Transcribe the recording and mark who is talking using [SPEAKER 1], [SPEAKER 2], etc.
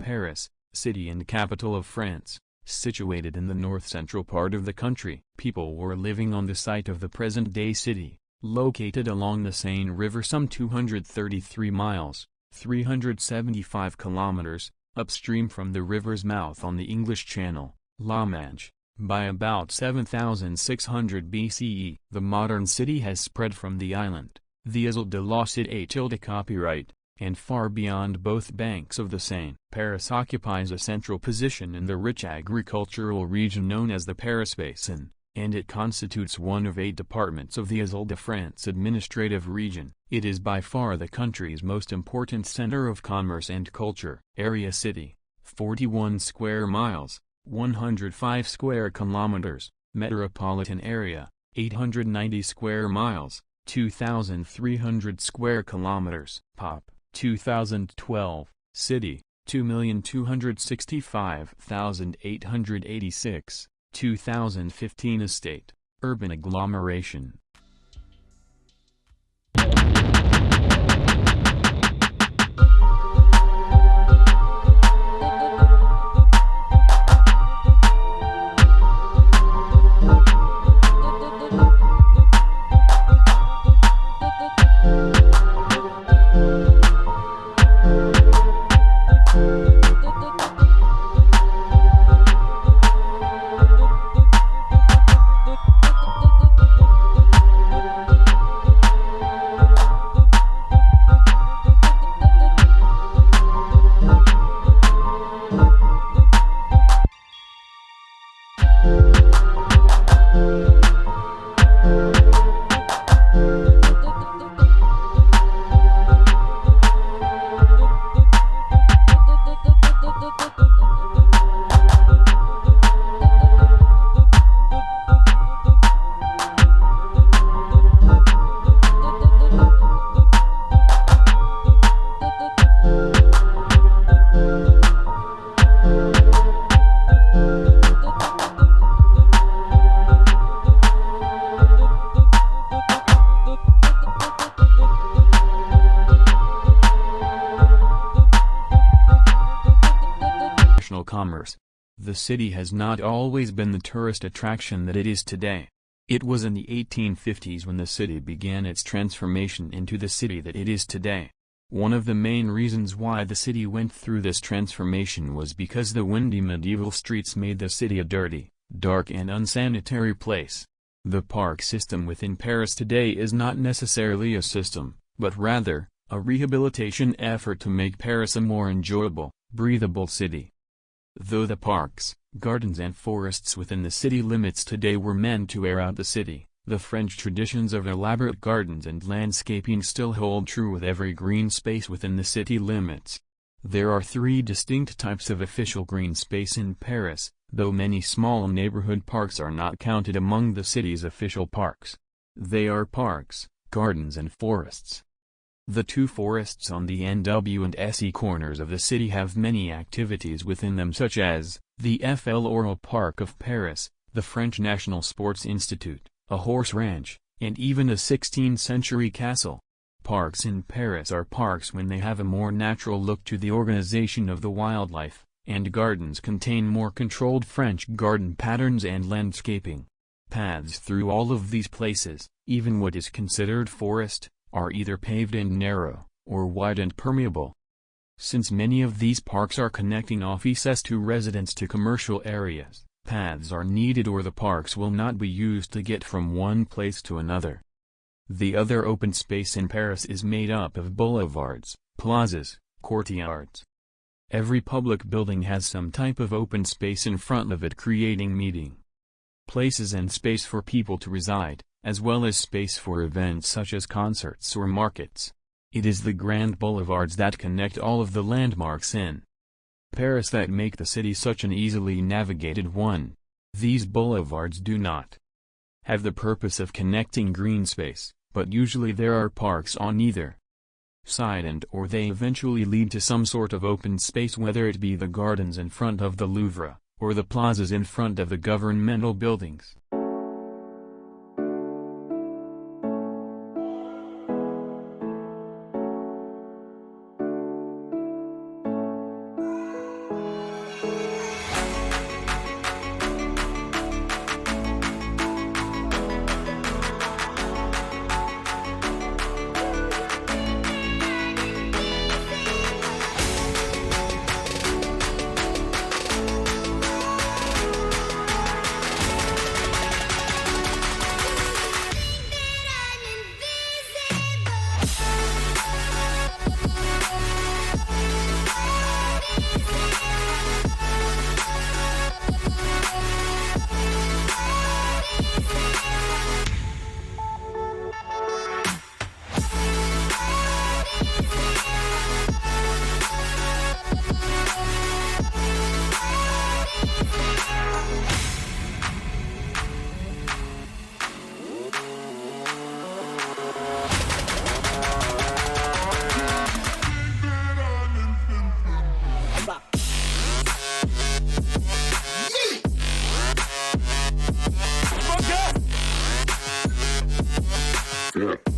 [SPEAKER 1] Paris, city and capital of France, situated in the north-central part of the country. People were living on the site of the present-day city, located along the Seine River some 233 miles, 375 kilometers, upstream from the river's mouth on the English Channel, La Manche. By about 7600 BCE, the modern city has spread from the island, the Île de la Cité copyright, and far beyond both banks of the Seine. Paris occupies a central position in the rich agricultural region known as the Paris Basin, and it constitutes one of 8 departments of the Île-de-France administrative region. It is by far the country's most important center of commerce and culture. Area city, 41 square miles, 105 square kilometers. Metropolitan area, 890 square miles, 2,300 square kilometers. Pop, 2012. City, 2,265,886. 2015. Estate, urban agglomeration. Commerce. The city has not always been the tourist attraction that it is today. It was in the 1850s when the city began its transformation into the city that it is today. One of the main reasons why the city went through this transformation was because the windy medieval streets made the city a dirty, dark and unsanitary place. The park system within Paris today is not necessarily a system, but rather, a rehabilitation effort to make Paris a more enjoyable, breathable city. Though the parks, gardens and forests within the city limits today were meant to air out the city, the French traditions of elaborate gardens and landscaping still hold true with every green space within the city limits. There are 3 distinct types of official green space in Paris, though many small neighborhood parks are not counted among the city's official parks. They are parks, gardens and forests. The 2 forests on the NW and SE corners of the city have many activities within them, such as the FL Oral Park of Paris, the French National Sports Institute, a horse ranch, and even a 16th-century castle. Parks in Paris are parks when they have a more natural look to the organization of the wildlife, and gardens contain more controlled French garden patterns and landscaping. Paths through all of these places, even what is considered forest, are either paved and narrow, or wide and permeable. Since many of these parks are connecting offices to residents to commercial areas, paths are needed or the parks will not be used to get from one place to another. The other open space in Paris is made up of boulevards, plazas, courtyards. Every public building has some type of open space in front of it, creating meeting places and space for people to reside, as well as space for events such as concerts or markets. It is the grand boulevards that connect all of the landmarks in Paris that make the city such an easily navigated one. These boulevards do not have the purpose of connecting green space, but usually there are parks on either side or they eventually lead to some sort of open space, whether it be the gardens in front of the Louvre, or the plazas in front of the governmental buildings.
[SPEAKER 2] Yeah.